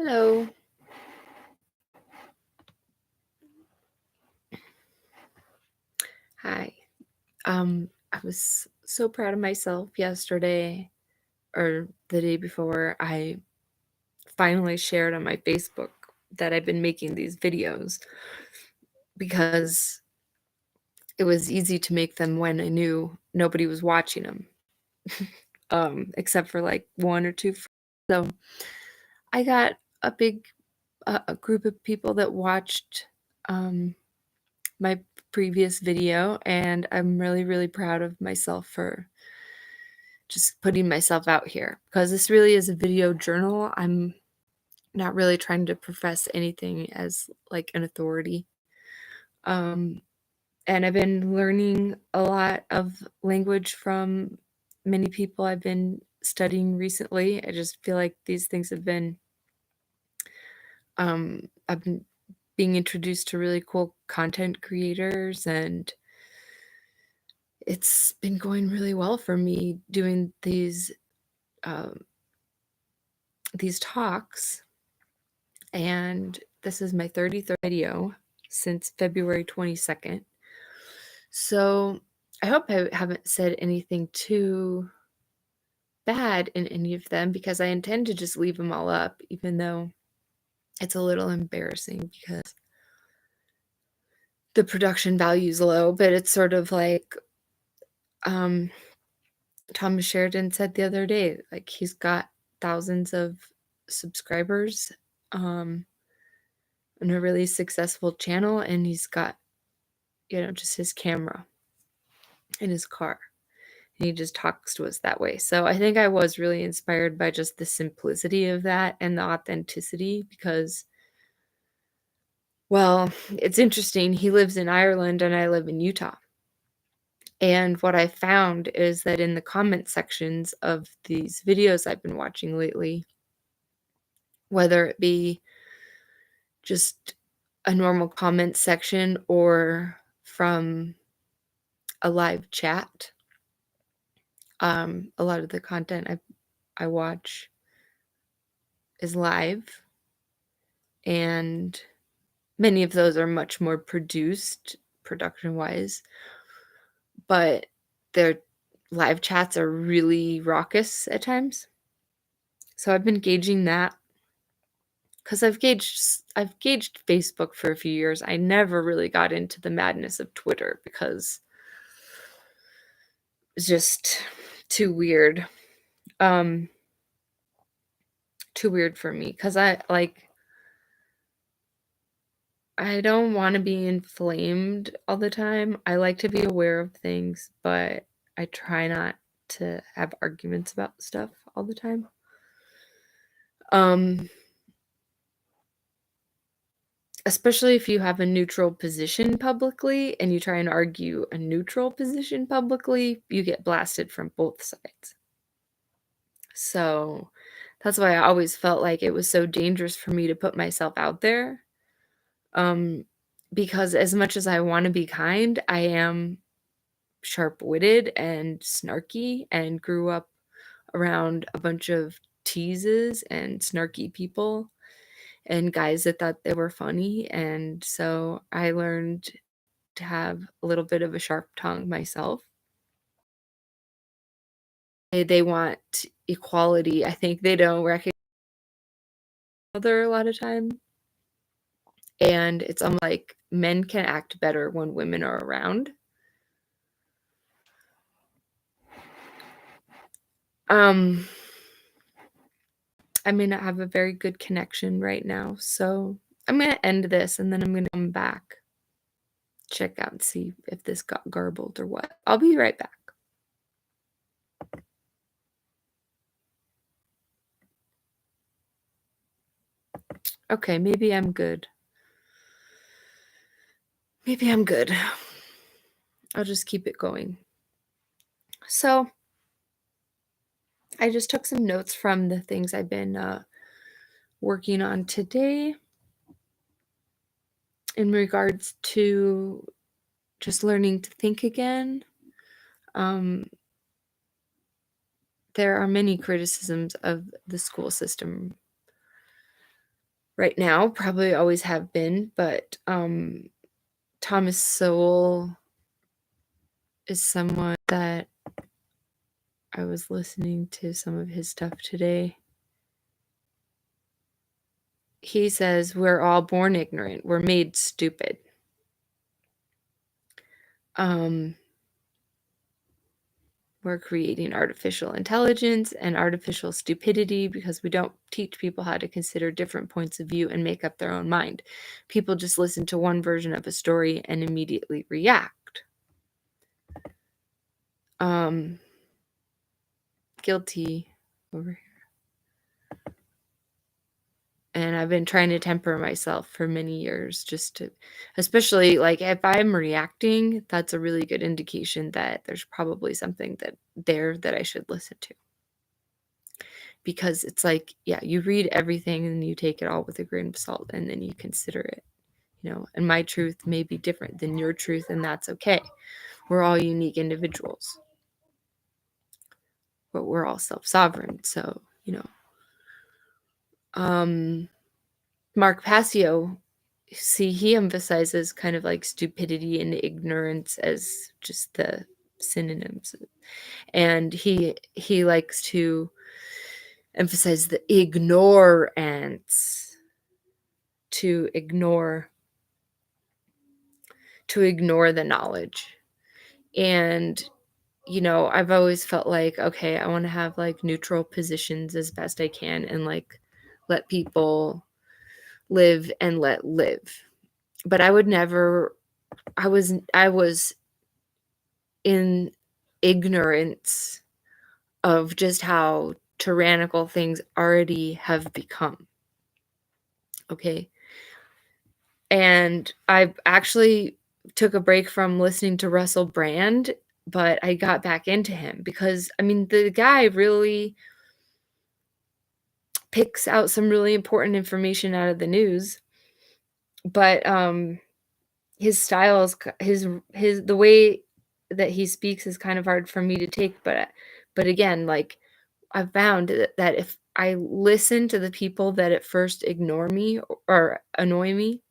Hello. Hi. I was so proud of myself yesterday or the day before. I finally shared on my Facebook that I've been making these videos because it was easy to make them when I knew nobody was watching them, except for like one or two. So I got a big a group of people that watched um, my previous video, and I'm really, really proud of myself for just putting myself out here because this really is a video journal. I'm not really trying to profess anything as like an authority. Um, and I've been learning a lot of language from many people I've been studying recently. I just feel like these things have been, I've been being introduced to really cool content creators, and it's been going really well for me doing um, these talks. And this is my 33rd video since February 22nd. So I hope I haven't said anything too bad in any of them because I intend to just leave them all up, even though it's a little embarrassing because the production value is low. But it's sort of like Thomas Sheridan said the other day, like he's got thousands of subscribers and a really successful channel, and he's got just his camera in his car. And he just talks to us that way. So I think I was really inspired by just the simplicity of that and the authenticity because, well, it's interesting. He lives in Ireland and I live in Utah. And what I found is that in the comment sections of these videos I've been watching lately, whether it be just a normal comment section or from a live chat, a lot of the content I watch is live, and many of those are much more produced production-wise, but their live chats are really raucous at times. So I've been gauging that because I've gauged Facebook for a few years. I never really got into the madness of Twitter because it's just too weird. Too weird for me because I don't wanna be inflamed all the time. I like to be aware of things, but I try not to have arguments about stuff all the time. Um, Especially if you have a neutral position publicly and you try and argue a neutral position publicly, you get blasted from both sides. So, that's why I always felt like it was so dangerous for me to put myself out there, um, because as much as I wanna be kind, I am sharp-witted and snarky and grew up around a bunch of teases and snarky people and guys that thought they were funny, and so I learned to have a little bit of a sharp tongue myself. They want equality. I think they don't recognize each other a lot of time, and it's almost like men can act better when women are around. Um I may not have a very good connection right now, so I'm gonna end this and then I'm gonna come back, check out and see if this got garbled or what. I'll be right back. Okay, maybe I'm good. Maybe I'm good. I'll just keep it going. So, I just took some notes from the things I've been working on today in regards to just learning to think again. Um, there are many criticisms of the school system right now, probably always have been, but Thomas Sowell is someone that I was listening to some of his stuff today. He says we're all born ignorant. We're made stupid. We're creating artificial intelligence and artificial stupidity because we don't teach people how to consider different points of view and make up their own mind. People just listen to one version of a story and immediately react. Guilty over here. And I've been trying to temper myself for many years, just to, especially like if I'm reacting, that's a really good indication that there's probably something that I should listen to. Because it's like, yeah, you read everything and you take it all with a grain of salt and then you consider it, and my truth may be different than your truth, and that's okay. We're all unique individuals, but we're all self-sovereign. So, Mark Passio, see, he emphasizes kind of like stupidity and ignorance as just the synonyms. And he likes to emphasize the ignorance, to ignore the knowledge. And I've always felt like, okay, I want to have like neutral positions as best I can and like let people live and let live. But I would never, I was in ignorance of just how tyrannical things already have become. Okay. And I actually took a break from listening to Russell Brand, but I got back into him because, I mean, the guy really picks out some really important information out of the news. But his style is the way that he speaks is kind of hard for me to take. But again, like, I've found that if I listen to the people that at first ignore me or annoy me,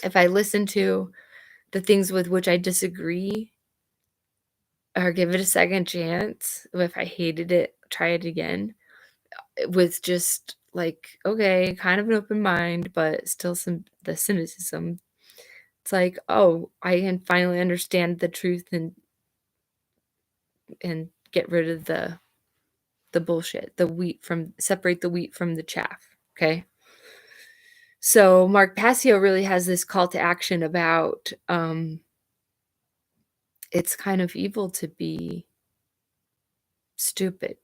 if I listen to the things with which I disagree or give it a second chance, if I hated it, try it again with just like, okay, kind of an open mind, but still the cynicism. It's like, oh, I can finally understand the truth and get rid of the bullshit, separate the wheat from the chaff. Okay. So Mark Passio really has this call to action about it's kind of evil to be stupid.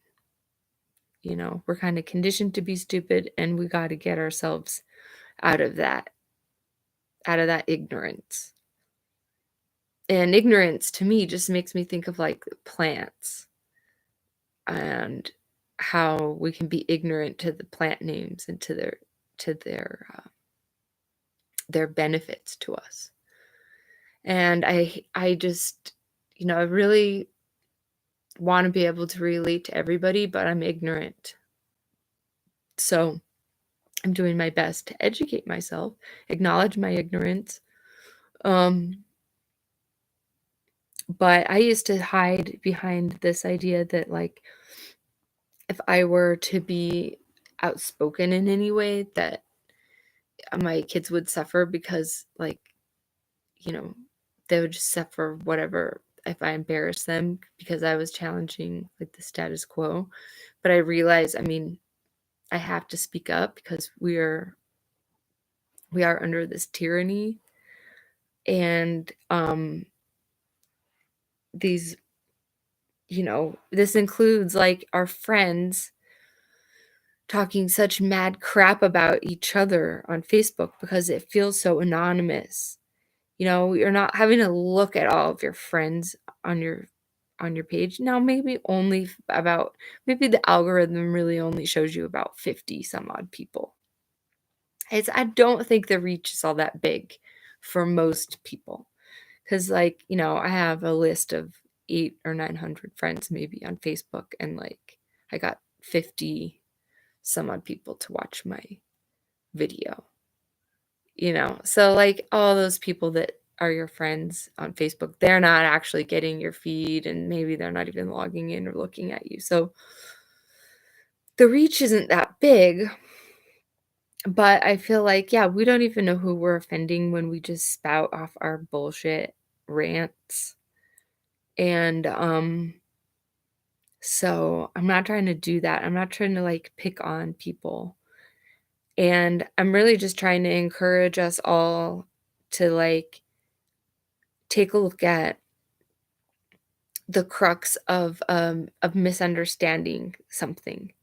We're kind of conditioned to be stupid, and we got to get ourselves out of that ignorance. And ignorance to me just makes me think of like plants and how we can be ignorant to the plant names and to their benefits to us. And I just, I really want to be able to relate to everybody, but I'm ignorant. So I'm doing my best to educate myself, acknowledge my ignorance. But I used to hide behind this idea that, like, if I were to be outspoken in any way, that my kids would suffer because, like, they would just suffer whatever if I embarrassed them because I was challenging, like, the status quo. But I realized, I mean, I have to speak up because we are under this tyranny. And these, this includes like our friends talking such mad crap about each other on Facebook because it feels so anonymous. You're not having to look at all of your friends on your page. Now, maybe maybe the algorithm really only shows you about 50 some odd people. I don't think the reach is all that big for most people. Because, like, I have a list of 800 or 900 friends maybe on Facebook, and like I got 50 some odd people to watch my video, you know? So, like, all those people that are your friends on Facebook, they're not actually getting your feed, and maybe they're not even logging in or looking at you. So, the reach isn't that big, but I feel like, yeah, we don't even know who we're offending when we just spout off our bullshit rants. And, so I'm not trying to do that. I'm not trying to, like, pick on people. And I'm really just trying to encourage us all to, like, take a look at the crux of misunderstanding something.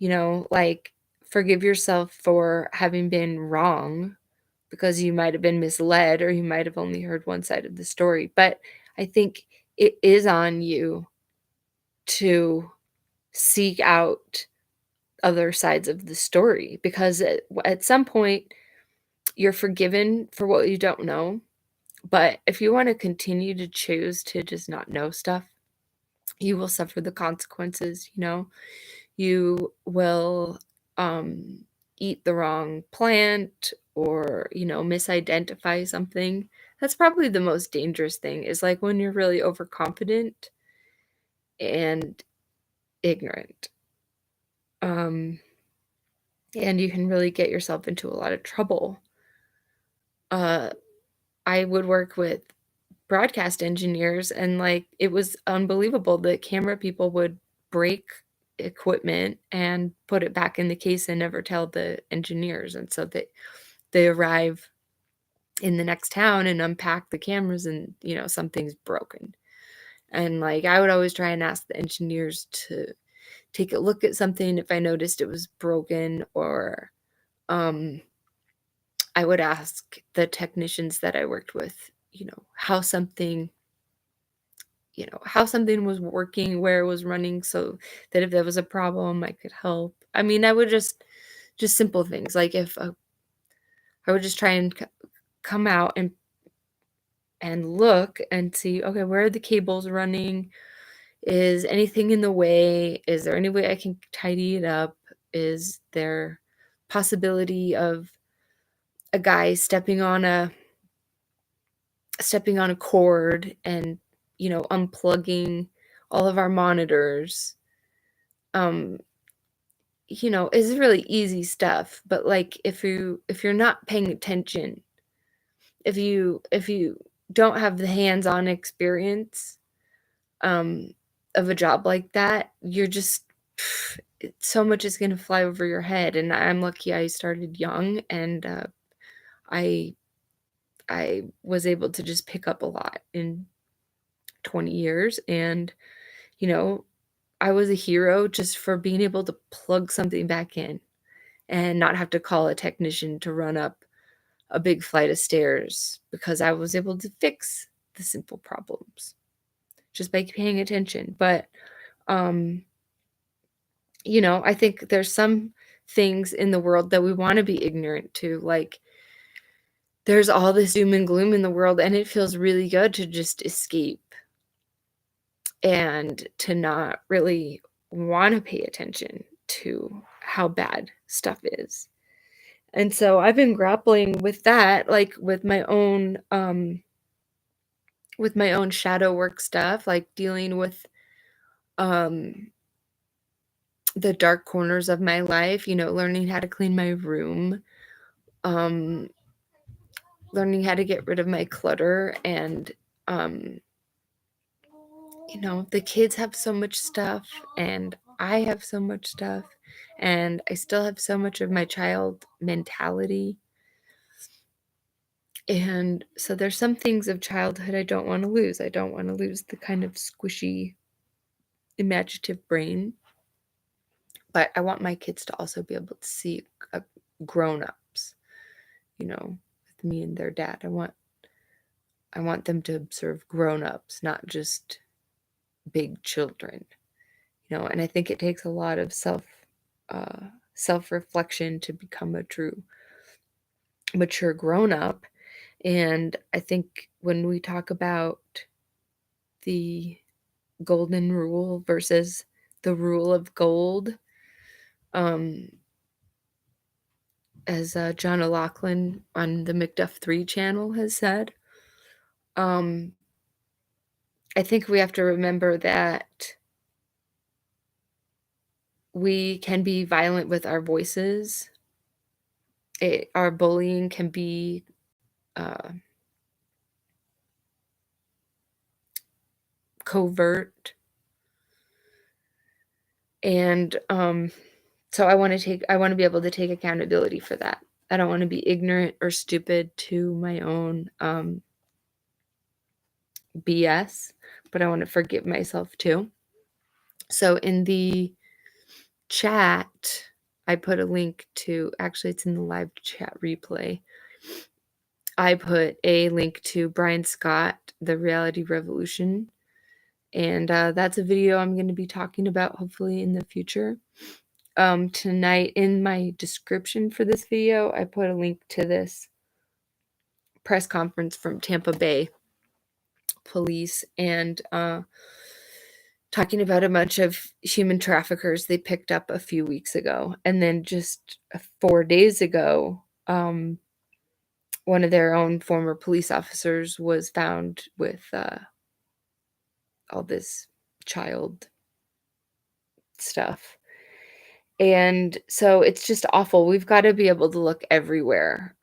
You know, like, forgive yourself for having been wrong because you might have been misled or you might have only heard one side of the story. But I think it is on you to seek out other sides of the story because at some point you're forgiven for what you don't know. But if you want to continue to choose to just not know stuff, you will suffer the consequences, you know? You will eat the wrong plant or, you know, misidentify something. That's probably the most dangerous thing is like when you're really overconfident and ignorant. Um, and you can really get yourself into a lot of trouble. Uh, I would work with broadcast engineers and like it was unbelievable. The camera people would break equipment and put it back in the case and never tell the engineers. And so they arrive in the next town and unpack the cameras and, you know, something's broken. And like I would always try and ask the engineers to take a look at something if I noticed it was broken or um I would ask the technicians that I worked with, you know, how something was working, where it was running so that if there was a problem, I could help. I mean, I would just simple things like if I would just try and come out and look and see, okay, where are the cables running? Is anything in the way? Is there any way I can tidy it up? Is there possibility of a guy stepping on a cord and, you know, unplugging all of our monitors? Um, you know, it's really easy stuff, but like if you're not paying attention, if you don't have the hands-on experience um of a job like that, you're just so much is going to fly over your head. And I'm lucky I started young and I I was able to just pick up a lot in 20 years. And you know, I was a hero just for being able to plug something back in and not have to call a technician to run up a big flight of stairs because I was able to fix the simple problems just by paying attention. But um you know, I think there's some things in the world that we want to be ignorant to. Like there's all this doom and gloom in the world and it feels really good to just escape and to not really want to pay attention to how bad stuff is. And so I've been grappling with that, like with my own shadow work stuff, like dealing with um the dark corners of my life, you know, learning how to clean my room, um learning how to get rid of my clutter and um you know, the kids have so much stuff and I have so much stuff and I still have so much of my child mentality. And so there's some things of childhood I don't want to lose. I don't want to lose the kind of squishy, imaginative brain, but I want my kids to also be able to see grown-ups, you know, with me and their dad. I want them to observe grown-ups, not just big children, you know, and I think it takes a lot of uh, self-reflection to become a true mature grown-up. And I think when we talk about the golden rule versus the rule of gold, um, as John O'Loughlin on the McDuff 3 channel has said. Um, I think we have to remember that we can be violent with our voices. Our bullying can be uh, covert, and so I want to be able to take accountability for that. I don't want to be ignorant or stupid to my own BS, but I want to forgive myself too. So in the chat, I put a link to, actually, it's in the live chat replay. I put a link to Brian Scott, The Reality Revolution. And that's a video I'm going to be talking about hopefully in the future. Tonight in my description for this video, I put a link to this press conference from Tampa Bay police and talking about a bunch of human traffickers they picked up a few weeks ago. And then just 4 days ago, one of their own former police officers was found with all this child stuff. And so it's just awful. We've got to be able to look everywhere.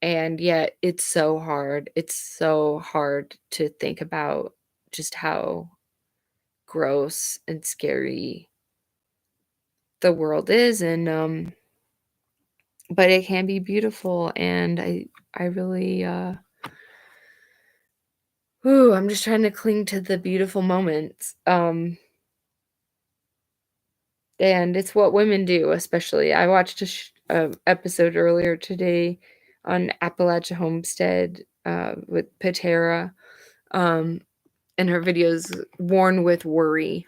And yet it's so hard. It's so hard to think about just how gross and scary the world is. And but it can be beautiful. And I really I'm just trying to cling to the beautiful moments. And it's what women do, especially. I watched a episode earlier today on Appalachia Homestead with Patera, and her videos worn with worry,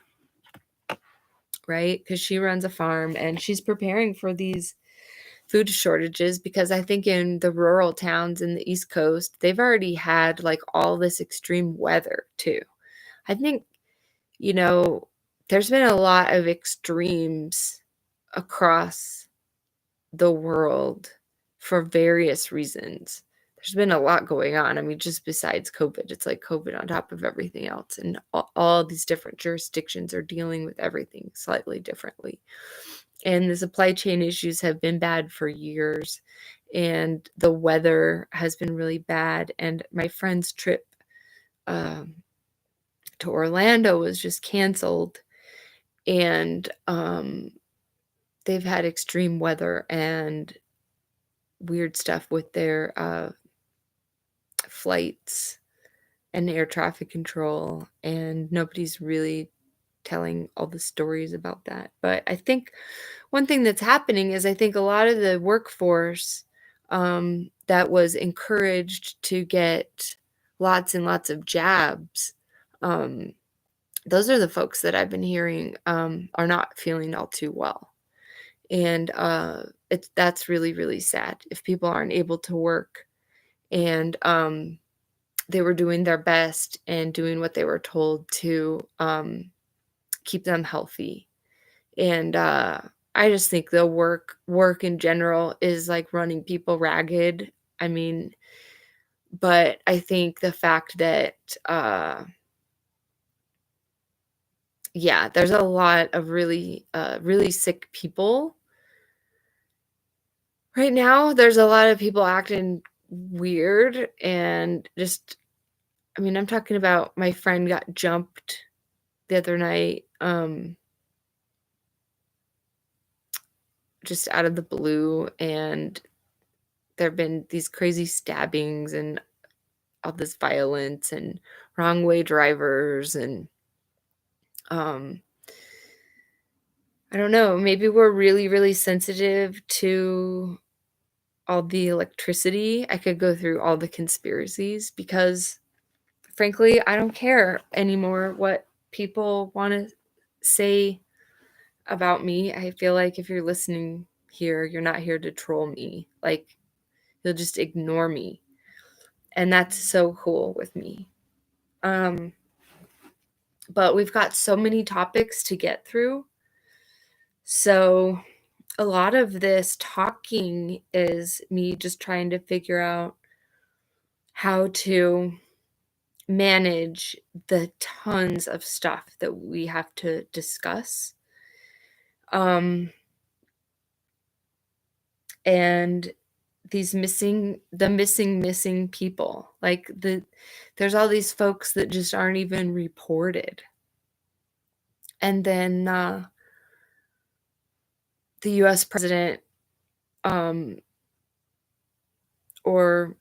right? Because she runs a farm and she's preparing for these food shortages, because I think in the rural towns in the East Coast, they've already had like all this extreme weather too. I think, there's been a lot of extremes across the world for various reasons. There's been a lot going on. I mean, just besides COVID, it's like COVID on top of everything else. And all these different jurisdictions are dealing with everything slightly differently. And the supply chain issues have been bad for years. And the weather has been really bad. And my friend's trip to Orlando was just canceled. And they've had extreme weather and weird stuff with their flights and air traffic control, and nobody's really telling all the stories about that. But I think one thing that's happening is I think a lot of the workforce that was encouraged to get lots and lots of jabs, those are the folks that I've been hearing are not feeling all too well. And that's really, really sad if people aren't able to work. And they were doing their best and doing what they were told to keep them healthy. And I just think the work in general is like running people ragged. I mean, but I think the fact that there's a lot of really really sick people right now. There's a lot of people acting weird and just, I mean, I'm talking about my friend got jumped the other night, just out of the blue, and there have been these crazy stabbings and all this violence and wrong way drivers, and I don't know, maybe we're really, really sensitive to all the electricity. I could go through all the conspiracies because frankly, I don't care anymore what people want to say about me. I feel like if you're listening here, you're not here to troll me. Like, you'll just ignore me. And that's so cool with me. But we've got so many topics to get through. So a lot of this talking is me just trying to figure out how to manage the tons of stuff that we have to discuss. Um, and missing people. Like there's all these folks that just aren't even reported. And then the US president um, or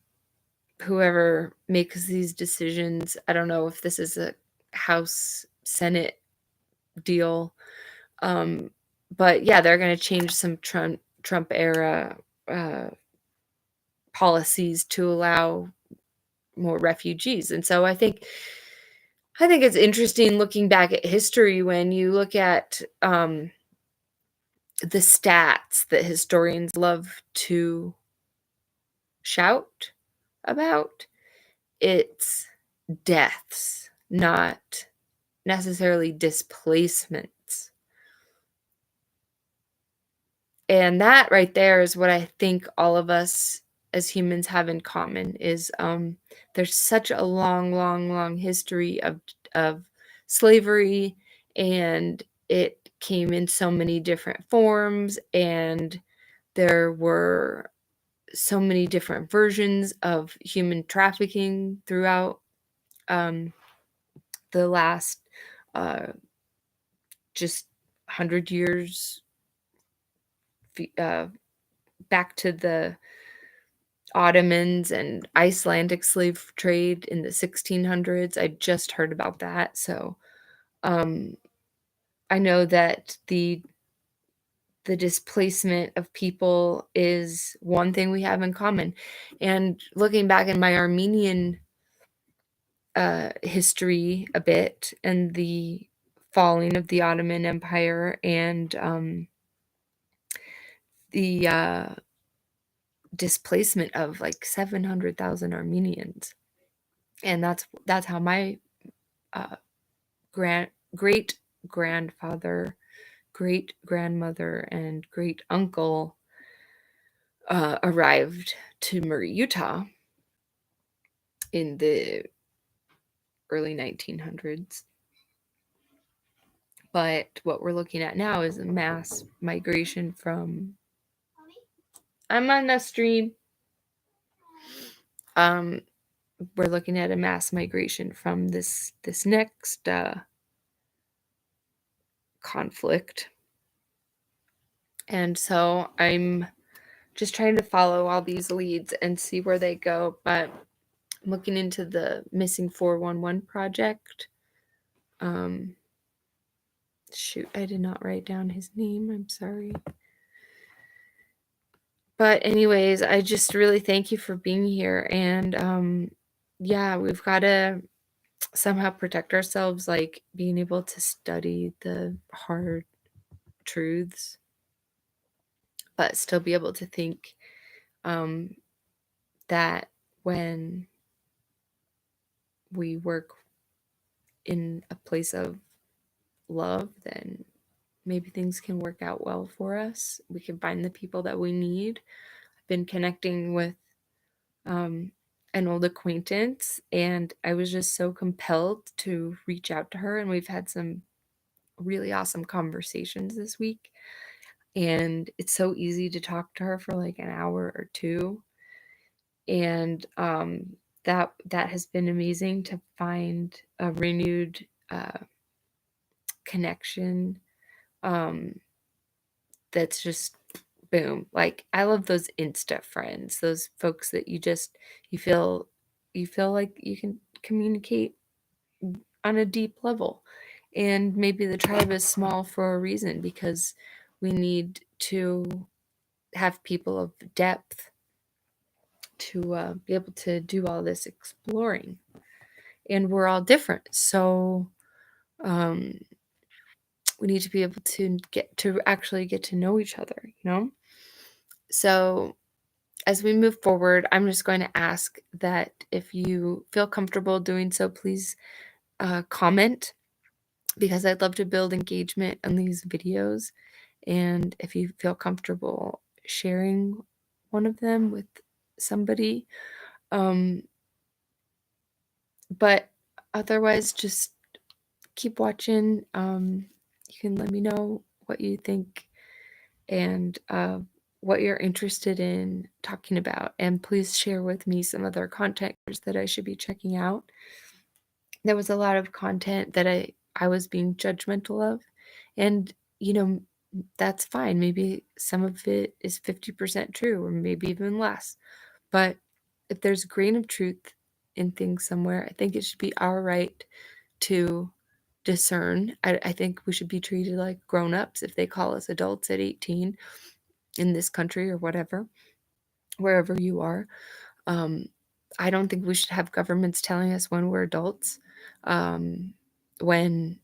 whoever makes these decisions, I don't know if this is a House Senate deal. But yeah, they're going to change some Trump era policies to allow more refugees. And so I think it's interesting looking back at history when you look at the stats that historians love to shout about. It's deaths, not necessarily displacements. And that right there is what I think all of us as humans have in common is there's such a long history of slavery, and it came in so many different forms, and there were so many different versions of human trafficking throughout um, the last uh, just 100 years uh, back to the Ottomans and Icelandic slave trade in the 1600s. I just heard about that. So um, I know that the displacement of people is one thing we have in common. And looking back in my Armenian history a bit and the falling of the Ottoman Empire and the displacement of like 700,000 Armenians. And that's how my uh, great grandfather, great grandmother, and great uncle arrived to Murray, Utah in the early 1900s. But what we're looking at now is a mass migration from. I'm on a stream. We're looking at a mass migration from this next conflict. And so I'm just trying to follow all these leads and see where they go. But I'm looking into the Missing 411 project. Shoot, I did not write down his name. I'm sorry. But anyways, I just really thank you for being here. And yeah, we've got to somehow protect ourselves, like being able to study the hard truths, but still be able to think that when we work in a place of love, then maybe things can work out well for us. We can find the people that we need. I've been connecting with an old acquaintance, and I was just so compelled to reach out to her, and we've had some really awesome conversations this week. And it's so easy to talk to her for like an hour or two. And that has been amazing to find a renewed connection that's just boom. Like I love those Insta friends, those folks that you feel like you can communicate on a deep level. And maybe the tribe is small for a reason, because we need to have people of depth to be able to do all this exploring. And we're all different. So um, we need to be able to actually get to know each other, you know? So as we move forward, I'm just going to ask that if you feel comfortable doing so, please comment, because I'd love to build engagement on these videos. and if you feel comfortable sharing one of them with somebody. Um, but otherwise, just keep watching. You can let me know what you think and what you're interested in talking about. And please share with me some other content that I should be checking out. There was a lot of content that I was being judgmental of. And, that's fine. Maybe some of it is 50% true, or maybe even less. But if there's a grain of truth in things somewhere, I think it should be our right to discern. I think we should be treated like grown-ups if they call us adults at 18 in this country or whatever, wherever you are. Um, I don't think we should have governments telling us when we're adults. When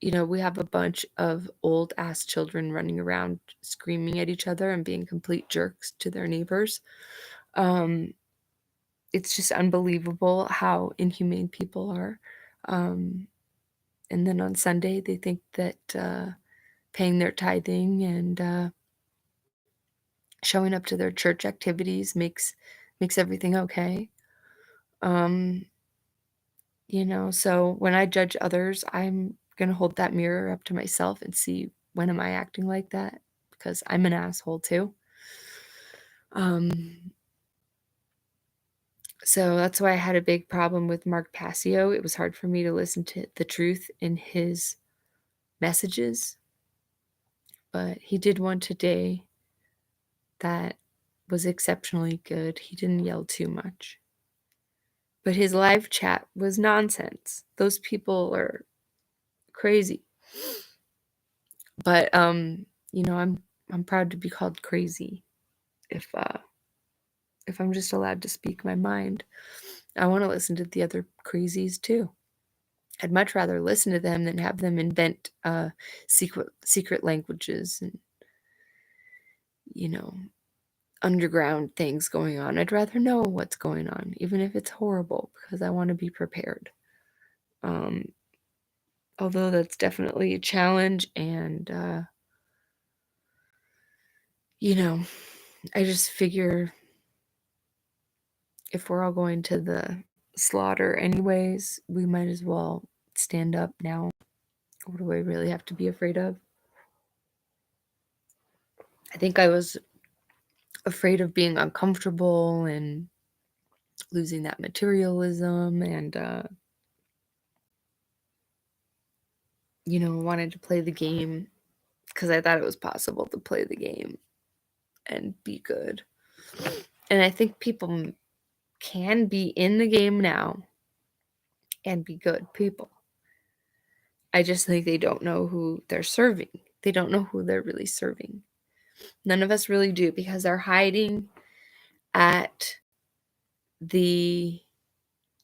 we have a bunch of old ass children running around screaming at each other and being complete jerks to their neighbors. Um, it's just unbelievable how inhumane people are. Um, and then on Sunday, they think that paying their tithing and showing up to their church activities makes everything okay. Um, so when I judge others, I'm gonna hold that mirror up to myself and see, when am I acting like that? Because I'm an asshole too. Um, so that's why I had a big problem with Mark Passio. It was hard for me to listen to the truth in his messages, but he did one today that was exceptionally good. He didn't yell too much. But his live chat was nonsense. Those people are crazy. But I'm proud to be called crazy if I'm just allowed to speak my mind. I want to listen to the other crazies too. I'd much rather listen to them than have them invent secret languages and you know underground things going on. I'd rather know what's going on, even if it's horrible, because I want to be prepared. Um, although that's definitely a challenge, and I just figure if we're all going to the slaughter anyways, we might as well stand up now. What do I really have to be afraid of? I think I was afraid of being uncomfortable and losing that materialism and, wanted to play the game because I thought it was possible to play the game and be good. And I think people can be in the game now and be good people. I just think they don't know who they're serving. They don't know who they're really serving. None of us really do, because they're hiding at the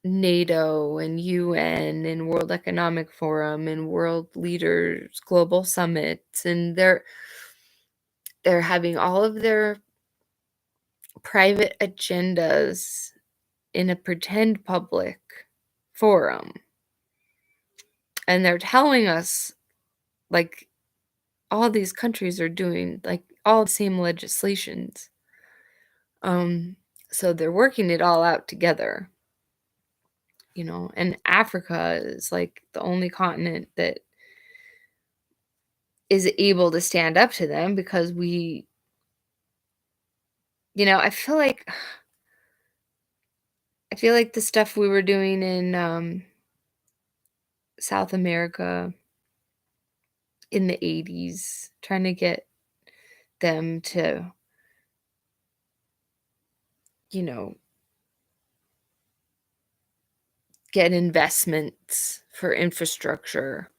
NATO and UN and World Economic Forum and world leaders global summits, and they're having all of their private agendas in a pretend public forum. And they're telling us, like, all these countries are doing, like, all the same legislations. So they're working it all out together, and Africa is, like, the only continent that is able to stand up to them because I feel like the stuff we were doing in, South America in the 80s, trying to get them to, you know, get investments for infrastructure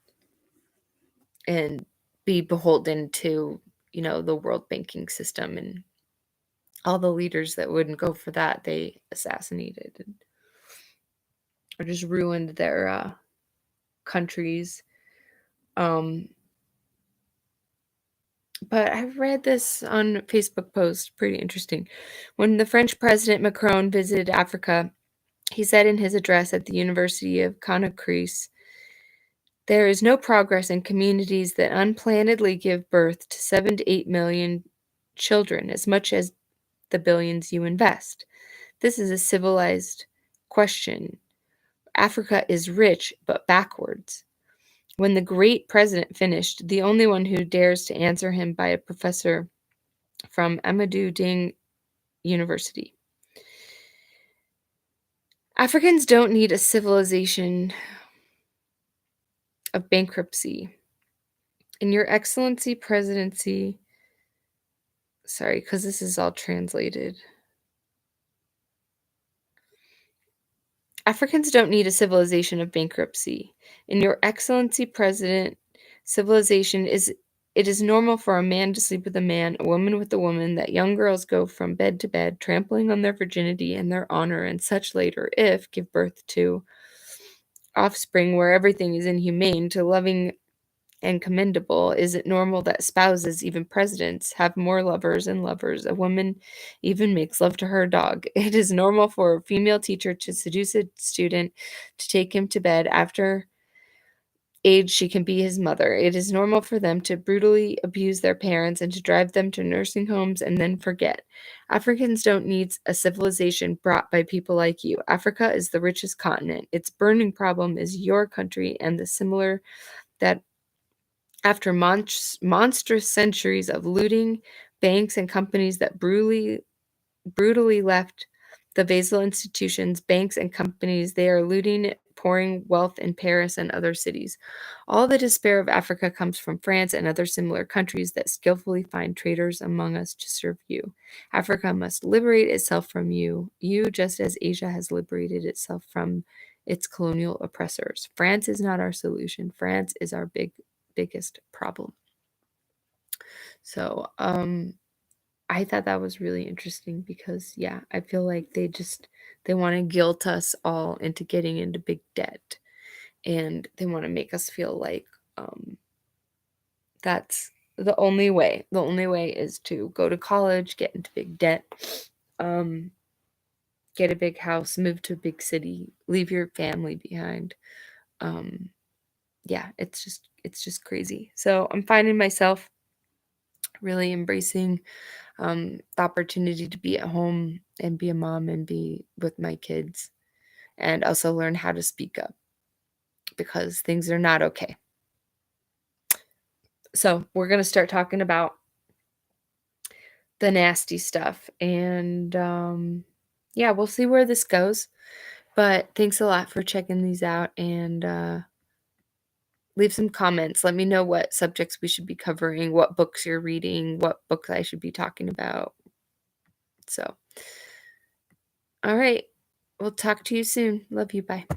and be beholden to, the world banking system, and all the leaders that wouldn't go for that, they assassinated or just ruined their countries. Um, but I read this on Facebook post, pretty interesting. When the French President Macron visited Africa, he said in his address at the University of Conakry There is no progress in communities that unplannedly give birth to 7 to 8 million children, as much as the billions you invest. This is a civilized question. Africa is rich, but backwards. When the great president finished, the only one who dares to answer him by a professor from Amadou Ding University. Africans don't need a civilization of bankruptcy. In your excellency presidency, sorry, because this is all translated. Africans don't need a civilization of bankruptcy. In your excellency president, civilization is it is normal for a man to sleep with a man, a woman with a woman, that young girls go from bed to bed, trampling on their virginity and their honor, and such later, if give birth to offspring where everything is inhumane to loving and commendable. Is it normal that spouses, even presidents, have more lovers and lovers? A woman even makes love to her dog. It is normal for a female teacher to seduce a student to take him to bed. After age, she can be his mother. It is normal for them to brutally abuse their parents and to drive them to nursing homes and then forget. Africans don't need a civilization brought by people like you. Africa is the richest continent. Its burning problem is your country and the similar that after monstrous centuries of looting, banks and companies that brutally left the basal institutions, banks and companies, they are looting, pouring wealth in Paris and other cities. All the despair of Africa comes from France and other similar countries that skillfully find traitors among us to serve you. Africa must liberate itself from you just as Asia has liberated itself from its colonial oppressors. France is not our solution. France is our biggest problem. So, I thought that was really interesting because, yeah, I feel like they want to guilt us all into getting into big debt, and they want to make us feel like that's the only way. The only way is to go to college, get into big debt, um, get a big house, move to a big city, leave your family behind. Um, yeah, it's just crazy. So I'm finding myself really embracing the opportunity to be at home and be a mom and be with my kids, and also learn how to speak up because things are not okay. So, we're going to start talking about the nasty stuff. And yeah, we'll see where this goes. But thanks a lot for checking these out, and leave some comments. Let me know what subjects we should be covering, what books you're reading, what books I should be talking about. So, all right. We'll talk to you soon. Love you. Bye.